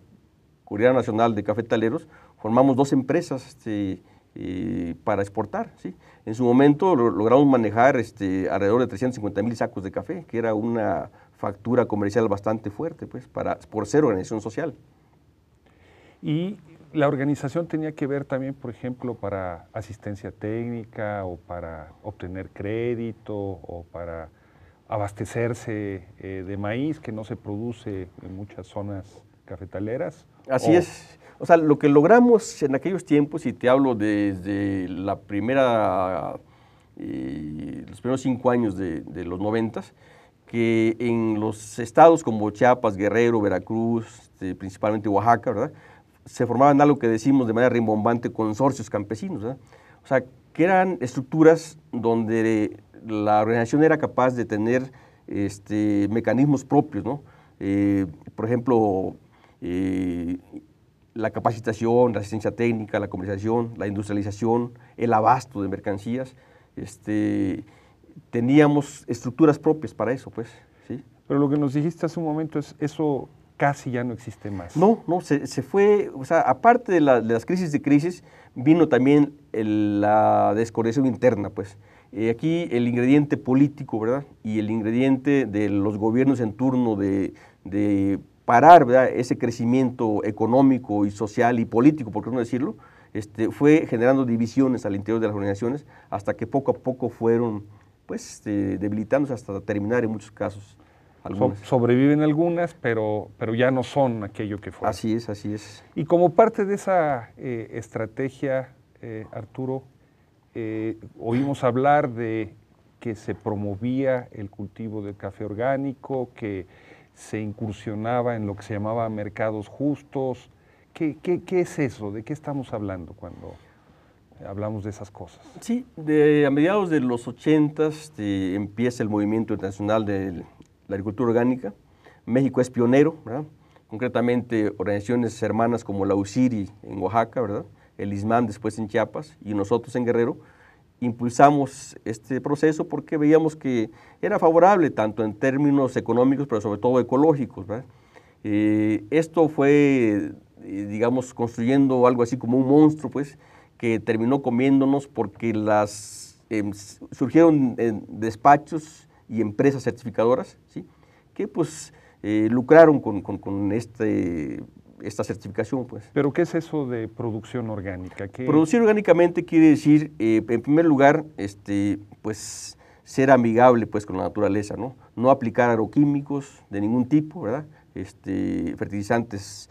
Coordinadora Nacional de Cafetaleros, formamos 2 empresas para exportar, ¿sí? En su momento logramos manejar alrededor de 350,000 sacos de café, que era una factura comercial bastante fuerte, pues, por ser organización social. Y la organización tenía que ver también, por ejemplo, para asistencia técnica o para obtener crédito o para abastecerse de maíz que no se produce en muchas zonas cafetaleras. Así es. O sea, lo que logramos en aquellos tiempos, y te hablo desde los primeros 5 años de los 90, que en los estados como Chiapas, Guerrero, Veracruz, principalmente Oaxaca, ¿verdad?, se formaban algo que decimos de manera rimbombante consorcios campesinos, ¿verdad? O sea, que eran estructuras donde la organización era capaz de tener mecanismos propios, ¿no? Por ejemplo, la capacitación, la asistencia técnica, la comercialización, la industrialización, el abasto de mercancías, teníamos estructuras propias para eso, pues, ¿sí? Pero lo que nos dijiste hace un momento es eso casi ya no existe más. No, se fue, o sea, aparte de las crisis, vino también la descoordinación interna, pues. Aquí el ingrediente político, ¿verdad? Y el ingrediente de los gobiernos en turno de parar, ¿verdad?, ese crecimiento económico y social y político, por qué no decirlo, fue generando divisiones al interior de las organizaciones hasta que poco a poco fueron, pues, debilitándose hasta terminar en muchos casos. Sobreviven algunas, pero ya no son aquello que fueron. Así es, así es. Y como parte de esa estrategia, Arturo, oímos hablar de que se promovía el cultivo del café orgánico, que se incursionaba en lo que se llamaba mercados justos. ¿Qué es eso? ¿De qué estamos hablando cuando hablamos de esas cosas? Sí, a mediados de los 80s empieza el movimiento internacional de la agricultura orgánica. México es pionero, ¿verdad? Concretamente organizaciones hermanas como la UCIRI en Oaxaca, ¿verdad?, el ISMAN después en Chiapas y nosotros en Guerrero, impulsamos este proceso porque veíamos que era favorable tanto en términos económicos, pero sobre todo ecológicos, ¿verdad? Esto fue, digamos, construyendo algo así como un monstruo, pues, que terminó comiéndonos porque surgieron despachos y empresas certificadoras, ¿sí?, que pues lucraron con esta certificación, pues. ¿Pero qué es eso de producción orgánica? Producir orgánicamente quiere decir, en primer lugar, pues, ser amigable, pues, con la naturaleza, ¿no? No aplicar agroquímicos de ningún tipo, ¿verdad? Fertilizantes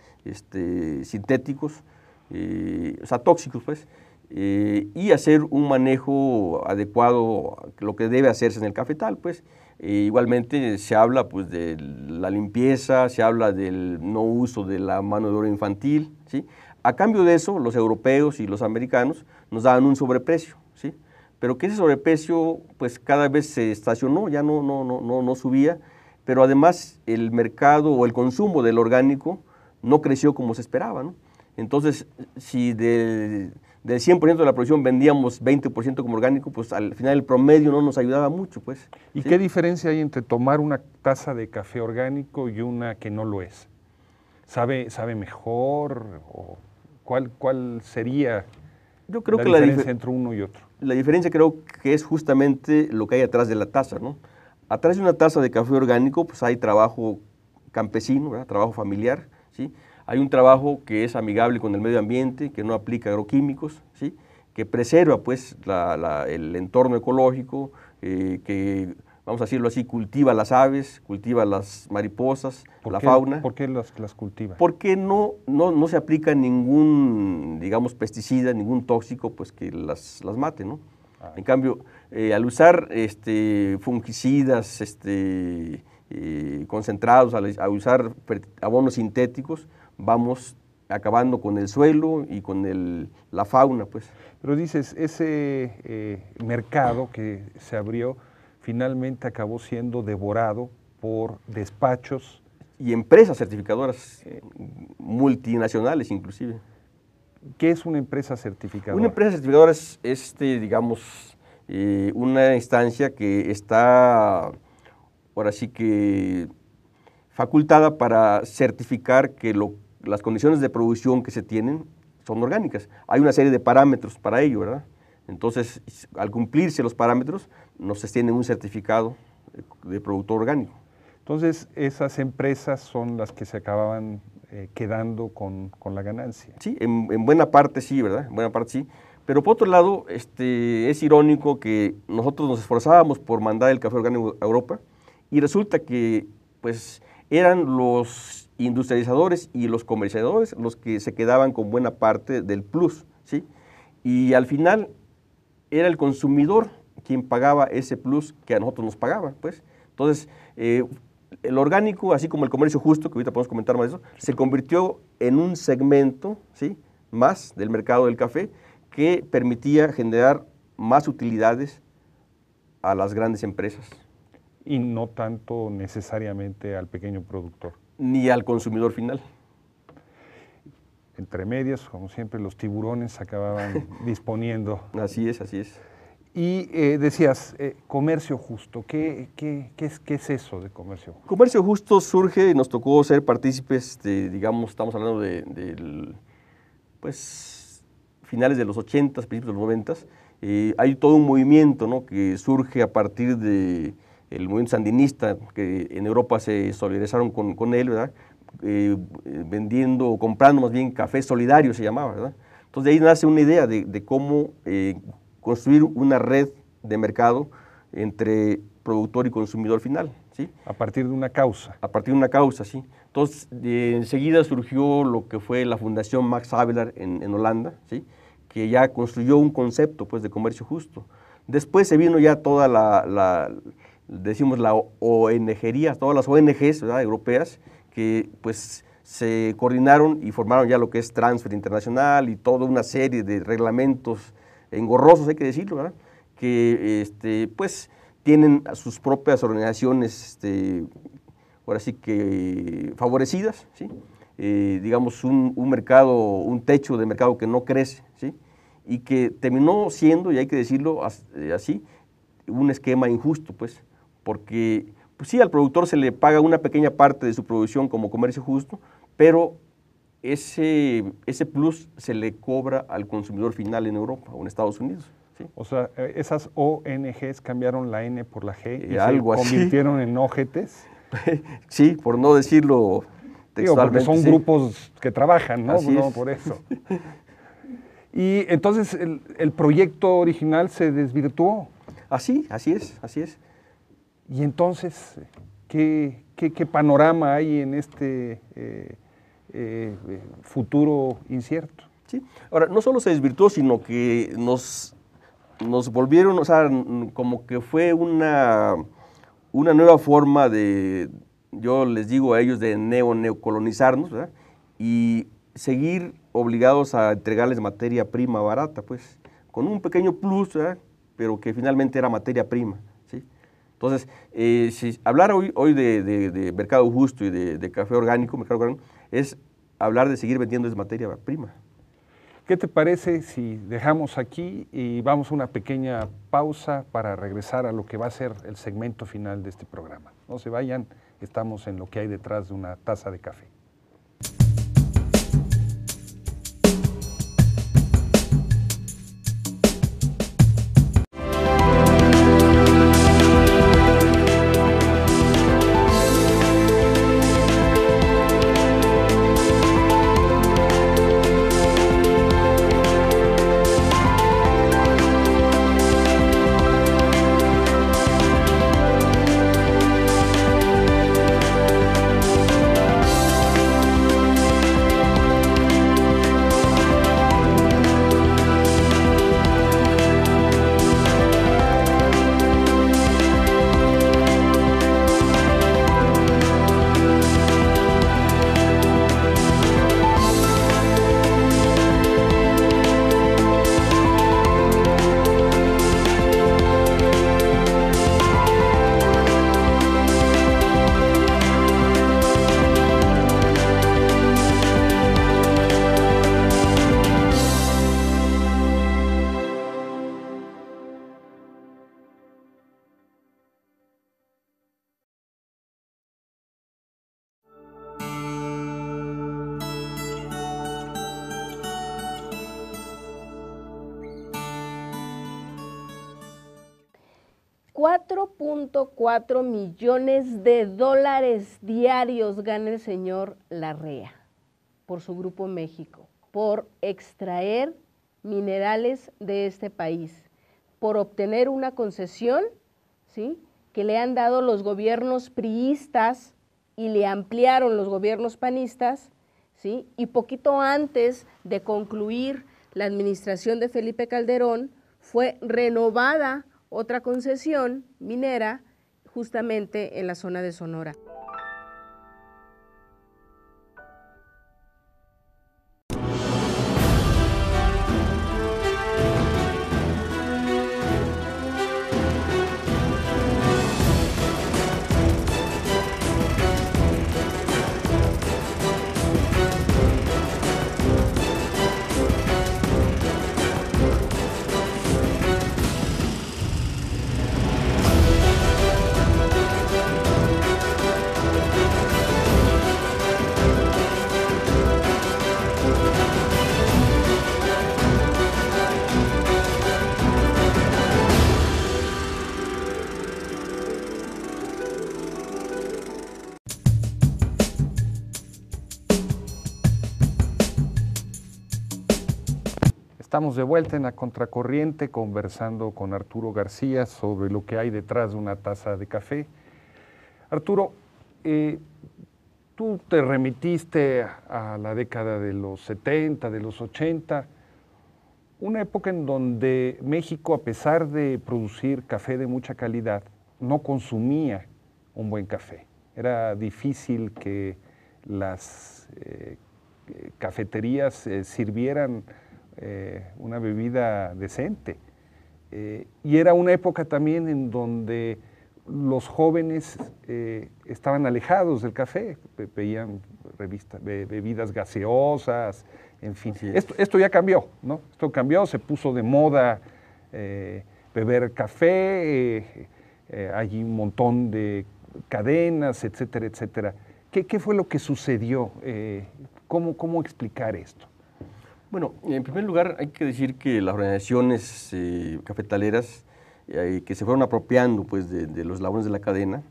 sintéticos, o sea, tóxicos, pues, y hacer un manejo adecuado, lo que debe hacerse en el cafetal, pues. Igualmente se habla, pues, de la limpieza, se habla del no uso de la mano de obra infantil, ¿sí? A cambio de eso, los europeos y los americanos nos daban un sobreprecio, ¿sí? Pero que ese sobreprecio, pues, cada vez se estacionó, ya no subía, pero además el mercado o el consumo del orgánico no creció como se esperaba, ¿no? Entonces, si del 100% de la producción vendíamos 20% como orgánico, pues al final el promedio no nos ayudaba mucho, pues. ¿Y ¿sí? qué diferencia hay entre tomar una taza de café orgánico y una que no lo es? ¿Sabe mejor? ¿O cuál sería Yo creo la que diferencia entre uno y otro? La diferencia creo que es justamente lo que hay atrás de la taza, ¿no? Atrás de una taza de café orgánico, pues hay trabajo campesino, ¿verdad?, trabajo familiar, ¿sí? Hay un trabajo que es amigable con el medio ambiente, que no aplica agroquímicos, ¿sí?, que preserva, pues, el entorno ecológico, que, vamos a decirlo así, cultiva las aves, cultiva las mariposas, la fauna. ¿Por qué las cultiva? Porque no se aplica ningún, digamos, pesticida, ningún tóxico, pues, que las mate, ¿no? En cambio, al usar fungicidas concentrados, al usar abonos sintéticos, vamos acabando con el suelo y con la fauna, pues. Pero dices, ese mercado que se abrió finalmente acabó siendo devorado por despachos. Y empresas certificadoras multinacionales inclusive. ¿Qué es una empresa certificadora? Una empresa certificadora es digamos, una instancia que está, ahora sí que, facultada para certificar que las condiciones de producción que se tienen son orgánicas. Hay una serie de parámetros para ello, ¿verdad? Entonces, al cumplirse los parámetros, nos extienden un certificado de productor orgánico. Entonces, esas empresas son las que se acababan quedando con la ganancia. Sí, en buena parte sí, ¿verdad? En buena parte sí. Pero por otro lado, es irónico que nosotros nos esforzábamos por mandar el café orgánico a Europa y resulta que, pues, eran los industrializadores y los comercializadores los que se quedaban con buena parte del plus, ¿sí? Y al final era el consumidor quien pagaba ese plus que a nosotros nos pagaba, pues. Entonces, el orgánico, así como el comercio justo, que ahorita podemos comentar más de eso, se convirtió en un segmento, ¿sí?, más del mercado del café que permitía generar más utilidades a las grandes empresas. Y no tanto necesariamente al pequeño productor. Ni al consumidor final. Entre medias, como siempre, los tiburones acababan disponiendo. Así es, así es. Y decías, comercio justo. ¿Qué es eso de comercio justo? Comercio justo surge y nos tocó ser partícipes de, digamos, estamos hablando de pues, finales de los 80s, principios de los 90s. Hay todo un movimiento, ¿no?, que surge a partir del movimiento sandinista, que en Europa se solidarizaron con él, ¿verdad? Vendiendo o comprando más bien café solidario se llamaba, ¿verdad? Entonces de ahí nace una idea de cómo construir una red de mercado entre productor y consumidor final, ¿sí? A partir de una causa. A partir de una causa, sí. Entonces, enseguida surgió lo que fue la Fundación Max Havelaar en Holanda, ¿sí?, que ya construyó un concepto, pues, de comercio justo. Después se vino ya toda decimos, la ONGería, todas las ONGs, ¿verdad?, europeas, que, pues, se coordinaron y formaron ya lo que es Transfer Internacional y toda una serie de reglamentos engorrosos, hay que decirlo, ¿verdad?, que, pues, tienen sus propias organizaciones, ahora sí que favorecidas, ¿sí? Digamos, un mercado, un techo de mercado que no crece, ¿sí?, y que terminó siendo, y hay que decirlo así, un esquema injusto, pues, porque, pues sí, al productor se le paga una pequeña parte de su producción como comercio justo, pero ese plus se le cobra al consumidor final en Europa o en Estados Unidos. ¿Sí? O sea, esas ONGs cambiaron la N por la G y algo se así. convirtieron en OGTs. Sí, por no decirlo textualmente. Digo, porque son sí. Grupos que trabajan, ¿no? Así No, es. por eso. Y entonces el proyecto original se desvirtuó. Así es. Y entonces, ¿qué panorama hay en este futuro incierto? Sí. Ahora, no solo se desvirtuó, sino que nos volvieron, o sea, como que fue una nueva forma de, yo les digo a ellos, de neocolonizarnos, ¿verdad?, y seguir obligados a entregarles materia prima barata, pues, con un pequeño plus, ¿verdad?, pero que finalmente era materia prima, ¿sí? Entonces, si hablar hoy de mercado justo y de café orgánico, mercado orgánico, es hablar de seguir vendiendo esa materia prima. ¿Qué te parece si dejamos aquí y vamos a una pequeña pausa para regresar a lo que va a ser el segmento final de este programa? No se vayan, estamos en lo que hay detrás de una taza de café. $4.4 millones diarios gana el señor Larrea por su Grupo México, por extraer minerales de este país, por obtener una concesión, ¿sí?, que le han dado los gobiernos priistas y le ampliaron los gobiernos panistas, ¿sí?, y poquito antes de concluir la administración de Felipe Calderón fue renovada otra concesión minera justamente en la zona de Sonora. Estamos de vuelta en la Contracorriente conversando con Arturo García sobre lo que hay detrás de una taza de café. Arturo, tú te remitiste a la década de los 70, de los 80, una época en donde México, a pesar de producir café de mucha calidad, no consumía un buen café. Era difícil que las cafeterías sirvieran una bebida decente. Y era una época también en donde los jóvenes estaban alejados del café, veían bebidas gaseosas, en fin. Sí. Esto ya cambió, ¿no? Esto cambió, se puso de moda beber café, hay un montón de cadenas, etcétera, etcétera. ¿Qué fue lo que sucedió? ¿Cómo explicar esto? Bueno, en primer lugar hay que decir que las organizaciones cafetaleras que se fueron apropiando pues, de los eslabones de la cadena,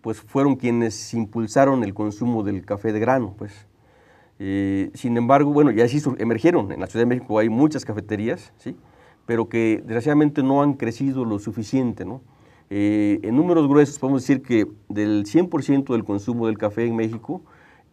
pues fueron quienes impulsaron el consumo del café de grano. Pues. Sin embargo, bueno, ya sí emergieron. En la Ciudad de México hay muchas cafeterías, ¿sí? Pero que desgraciadamente no han crecido lo suficiente, ¿no? En números gruesos podemos decir que del 100% del consumo del café en México,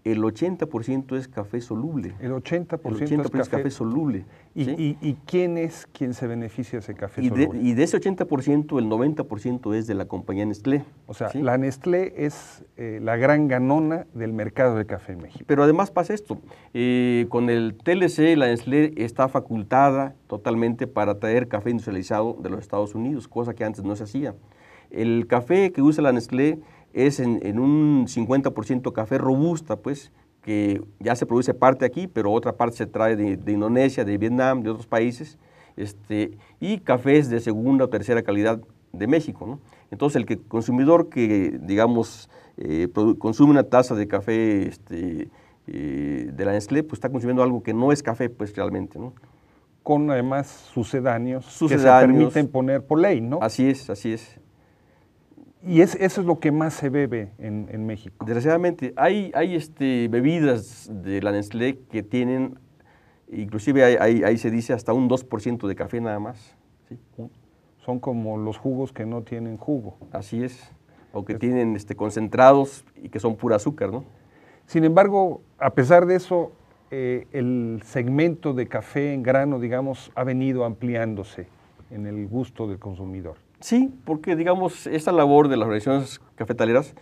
el 80% es café soluble. El 80%, es café soluble. ¿Sí? ¿Y quién es quien se beneficia de ese café soluble? Y de ese 80%, el 90% es de la compañía Nestlé. O sea, ¿sí? La Nestlé es la gran ganona del mercado de café en México. Pero además pasa esto, con el TLC la Nestlé está facultada totalmente para traer café industrializado de los Estados Unidos, cosa que antes no se hacía. El café que usa la Nestlé es en un 50% café robusta, pues, que ya se produce parte aquí, pero otra parte se trae de Indonesia, de Vietnam, de otros países, y cafés de segunda o tercera calidad de México, ¿no? Entonces, el consumidor que, digamos, consume una taza de café de la Nestlé, pues está consumiendo algo que no es café, pues, realmente, ¿no? Con, además, sucedáneos que se permiten poner por ley, ¿no? Así es, así es. Y eso es lo que más se bebe en México. Desgraciadamente, hay bebidas de la Nestlé que tienen, inclusive ahí se dice hasta un 2% de café nada más. ¿Sí? Son como los jugos que no tienen jugo. Así es, o que tienen concentrados y que son pura azúcar, ¿no? Sin embargo, a pesar de eso, el segmento de café en grano, digamos, ha venido ampliándose en el gusto del consumidor. Sí, porque digamos, esta labor de las organizaciones cafetaleras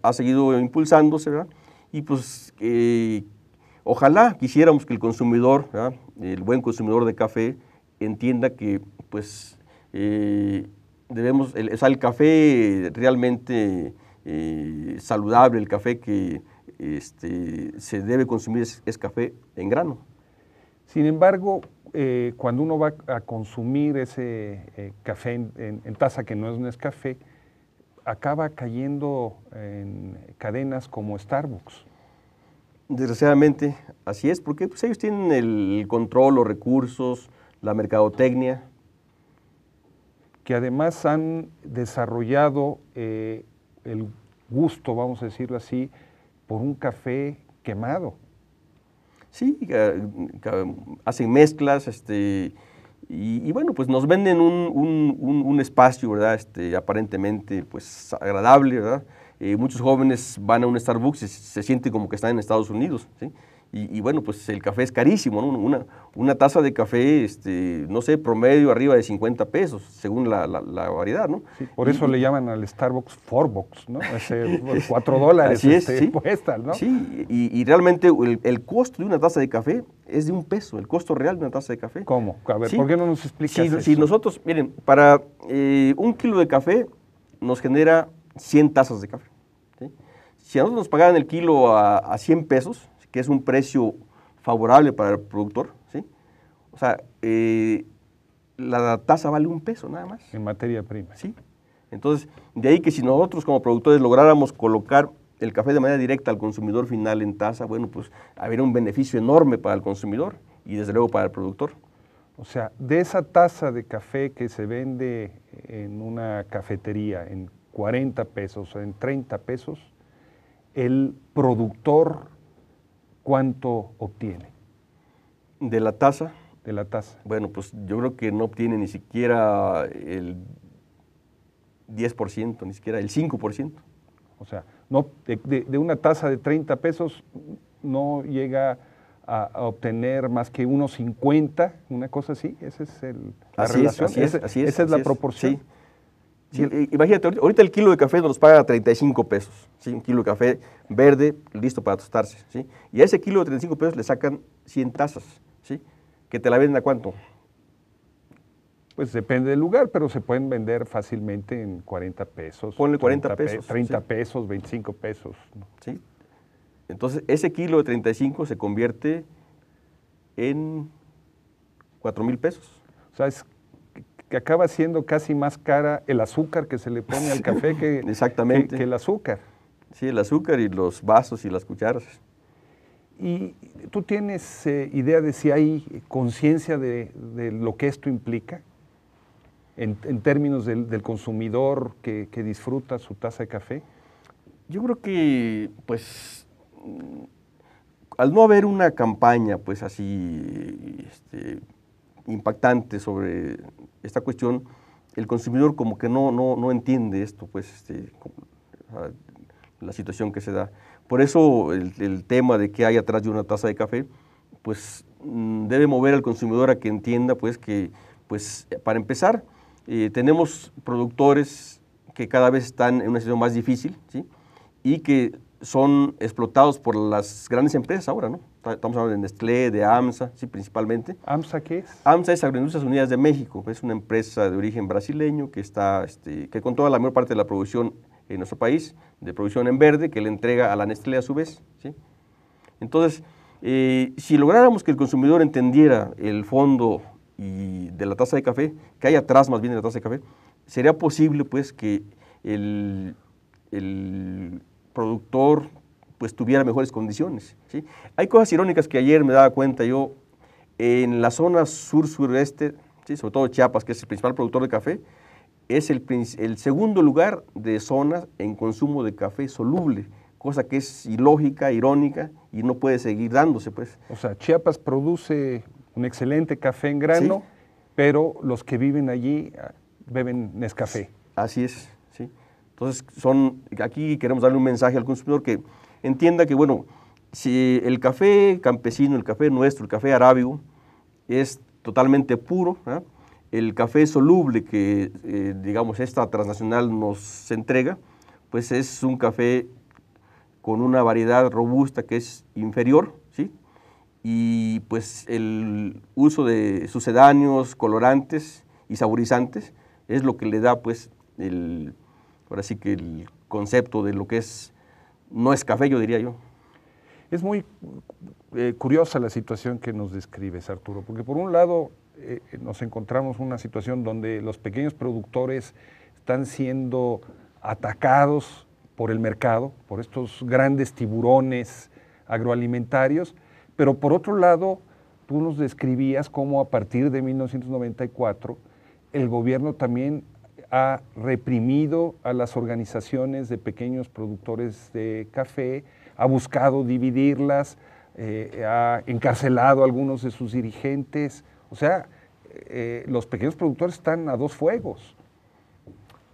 ha seguido impulsándose, ¿verdad? Y pues ojalá quisiéramos que el consumidor, ¿verdad? El buen consumidor de café, entienda que pues debemos, el café realmente saludable, el café que se debe consumir es café en grano. Sin embargo, cuando uno va a consumir ese café en taza que no es Nescafé, acaba cayendo en cadenas como Starbucks. Desgraciadamente, así es, porque pues, ellos tienen el control, los recursos, la mercadotecnia. Que además han desarrollado el gusto, vamos a decirlo así, por un café quemado. Sí, hacen mezclas, y bueno, pues nos venden un espacio, ¿verdad? Aparentemente, pues agradable, ¿verdad? Muchos jóvenes van a un Starbucks y se sienten como que están en Estados Unidos, ¿sí? Y bueno, pues el café es carísimo, ¿no? Una taza de café, no sé, promedio arriba de 50 pesos, según la variedad, ¿no? Sí, por eso le llaman al Starbucks $4, ¿no? $4 Así es, sí. Cuesta, ¿no? Sí, y realmente el costo de una taza de café es de $1, el costo real de una taza de café. ¿Cómo? A ver, sí. ¿Por qué no nos explicas eso? Si nosotros, miren, para 1 kilo de café nos genera 100 tazas de café, ¿sí? Si a nosotros nos pagaran el kilo a 100 pesos, que es un precio favorable para el productor, ¿sí? O sea, la taza vale $1 nada más. En materia prima. Sí. Entonces, de ahí que si nosotros como productores lográramos colocar el café de manera directa al consumidor final en taza, bueno, pues habría un beneficio enorme para el consumidor y desde luego para el productor. O sea, de esa taza de café que se vende en una cafetería en 40 pesos o en 30 pesos, el productor, ¿cuánto obtiene? De la tasa, de la tasa. bueno, pues yo creo que no obtiene ni siquiera el 10%, ni siquiera el 5%. O sea, no, de una tasa de 30 pesos no llega a obtener más que unos 50, una cosa así. Esa es la relación. Esa es la proporción. Sí. Sí, imagínate, ahorita el kilo de café nos paga 35 pesos, ¿sí? Un kilo de café verde listo para tostarse, ¿sí? Y a ese kilo de 35 pesos le sacan 100 tazas, ¿sí? ¿Que te la venden a cuánto? Pues depende del lugar, pero se pueden vender fácilmente en 40 pesos. Ponle 40 pesos. 30 ¿sí? pesos, 25 pesos. ¿no? ¿Sí? Entonces, ese kilo de 35 se convierte en 4,000 pesos. O sea, es que acaba siendo casi más cara el azúcar que se le pone al café Exactamente. que el azúcar. Sí, el azúcar y los vasos y las cucharas. ¿Y tú tienes idea de si hay conciencia de lo que esto implica en términos del consumidor que disfruta su taza de café? Yo creo que, pues, al no haber una campaña, pues, así, impactante sobre esta cuestión, el consumidor como que no entiende esto, pues, la situación que se da. Por eso el tema de qué hay atrás de una taza de café, pues debe mover al consumidor a que entienda, pues, que, pues, para empezar, tenemos productores que cada vez están en una situación más difícil, ¿sí? Y que son explotados por las grandes empresas ahora, ¿no? Estamos hablando de Nestlé, de AMSA, sí, principalmente. ¿AMSA qué es? AMSA es Agroindustrias Unidas de México, es una empresa de origen brasileño que está, que controla la mayor parte de la producción en nuestro país, de producción en verde, que le entrega a la Nestlé a su vez, ¿sí? Entonces, si lográramos que el consumidor entendiera el fondo de la taza de café, que hay atrás más bien de la taza de café, sería posible, pues, que el productor, pues, tuviera mejores condiciones, ¿sí? Hay cosas irónicas que ayer me daba cuenta yo, en la zona sur-sureste, ¿sí? Sobre todo Chiapas, que es el principal productor de café, es el segundo lugar de zonas en consumo de café soluble, cosa que es ilógica, irónica, y no puede seguir dándose, pues. O sea, Chiapas produce un excelente café en grano, Sí. pero los que viven allí beben Nescafé. Así es, ¿sí? Entonces, aquí queremos darle un mensaje al consumidor que entienda que, bueno, si el café campesino, el café nuestro, el café arábigo, es totalmente puro, ¿eh? El café soluble que, digamos, esta transnacional nos entrega, pues es un café con una variedad robusta que es inferior, ¿sí? Y pues el uso de sucedáneos, colorantes y saborizantes es lo que le da, pues, ahora sí que el concepto de lo que no es café, yo diría yo. Es muy curiosa la situación que nos describes, Arturo, porque por un lado nos encontramos una situación donde los pequeños productores están siendo atacados por el mercado, por estos grandes tiburones agroalimentarios, pero por otro lado, tú nos describías cómo a partir de 1994 el gobierno también ha reprimido a las organizaciones de pequeños productores de café, ha buscado dividirlas, ha encarcelado a algunos de sus dirigentes. O sea, los pequeños productores están a dos fuegos.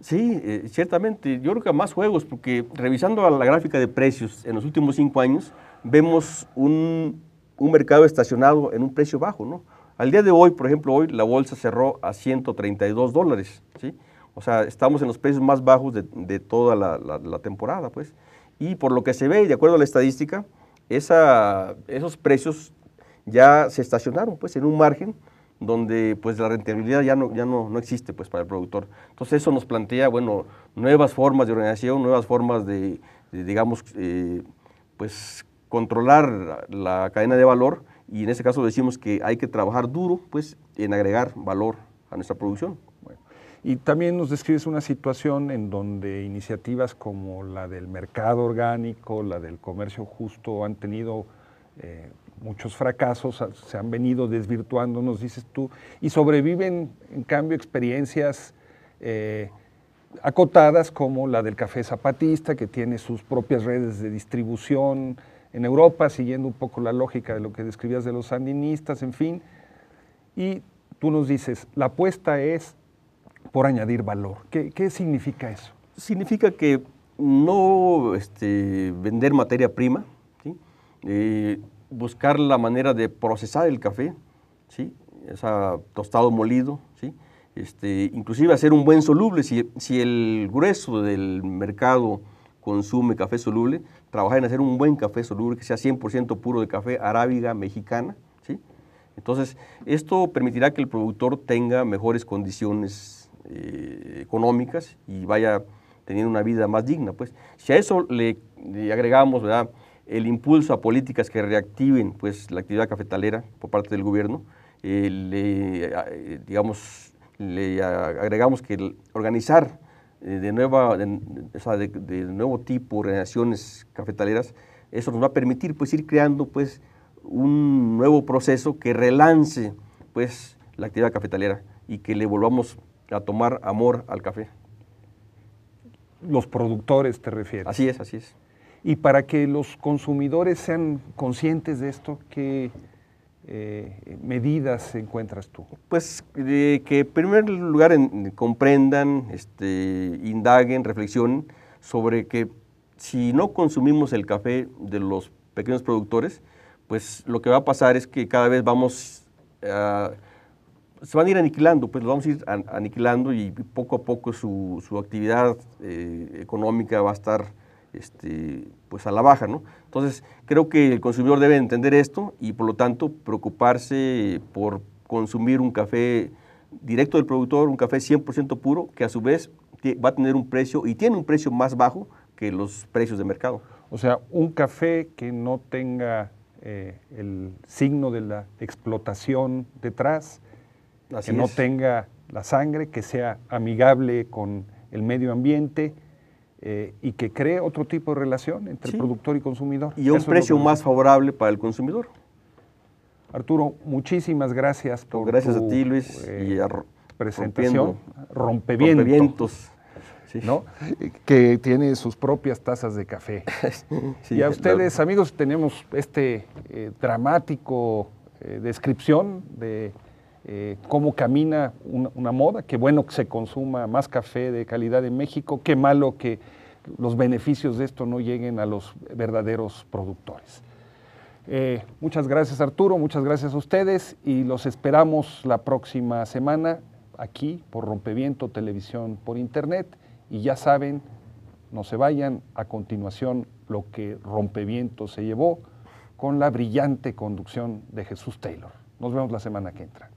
Sí, ciertamente. Yo creo que a más juegos, porque revisando la gráfica de precios en los últimos 5 años, vemos un mercado estacionado en un precio bajo, ¿no? Al día de hoy, por ejemplo, hoy la bolsa cerró a $132, ¿sí? O sea, estamos en los precios más bajos de toda la temporada, pues. Y por lo que se ve, y de acuerdo a la estadística, esos precios ya se estacionaron, pues, en un margen donde, pues, la rentabilidad ya no existe, pues, para el productor. Entonces, eso nos plantea, bueno, nuevas formas de organización, nuevas formas de digamos, pues, controlar la cadena de valor, y en ese caso decimos que hay que trabajar duro, pues, en agregar valor a nuestra producción. Bueno, y también nos describes una situación en donde iniciativas como la del mercado orgánico, la del comercio justo han tenido muchos fracasos, se han venido desvirtuando, nos dices tú, y sobreviven, en cambio, experiencias acotadas como la del café zapatista, que tiene sus propias redes de distribución, en Europa, siguiendo un poco la lógica de lo que describías de los sandinistas, en fin. Y tú nos dices, la apuesta es por añadir valor. ¿Qué significa eso? Significa que no vender materia prima, ¿sí? Buscar la manera de procesar el café, ¿sí? Tostado molido, ¿sí? Inclusive hacer un buen soluble. Si el grueso del mercado consume café soluble, trabajar en hacer un buen café soluble que sea 100% puro de café arábiga mexicana, ¿sí? Entonces, esto permitirá que el productor tenga mejores condiciones económicas y vaya teniendo una vida más digna, pues. Si a eso le agregamos, ¿verdad?, el impulso a políticas que reactiven, pues, la actividad cafetalera por parte del gobierno, le agregamos que organizar de nuevo tipo organizaciones cafetaleras, eso nos va a permitir, pues, ir creando, pues, un nuevo proceso que relance, pues, la actividad cafetalera y que le volvamos a tomar amor al café. Los productores, ¿te refieres? Así es, así es. Y para que los consumidores sean conscientes de esto, ¿qué medidas encuentras tú? Pues que en primer lugar comprendan, indaguen, reflexionen sobre que si no consumimos el café de los pequeños productores, pues lo que va a pasar es que cada vez se van a ir aniquilando, pues los vamos a ir aniquilando y poco a poco su actividad económica va a estar pues a la baja, ¿no? Entonces, creo que el consumidor debe entender esto y por lo tanto preocuparse por consumir un café directo del productor, un café 100% puro, que a su vez va a tener un precio y tiene un precio más bajo que los precios de mercado. O sea, un café que no tenga el signo de la explotación detrás, Así que no es. tenga la sangre, que sea amigable con el medio ambiente y que cree otro tipo de relación entre productor y consumidor. Y a un precio más favorable para el consumidor. Arturo, muchísimas gracias por gracias tu a ti, Luis, y presentación. Rompevientos. Sí. ¿No? Que tiene sus propias tazas de café. Sí, y a ustedes, amigos, tenemos dramático descripción de cómo camina una moda. Qué bueno que se consuma más café de calidad en México, qué malo que los beneficios de esto no lleguen a los verdaderos productores. Muchas gracias, Arturo, muchas gracias a ustedes y los esperamos la próxima semana aquí por Rompeviento Televisión por Internet. Y ya saben, no se vayan, a continuación lo que Rompeviento se llevó con la brillante conducción de Jesús Taylor. Nos vemos la semana que entra.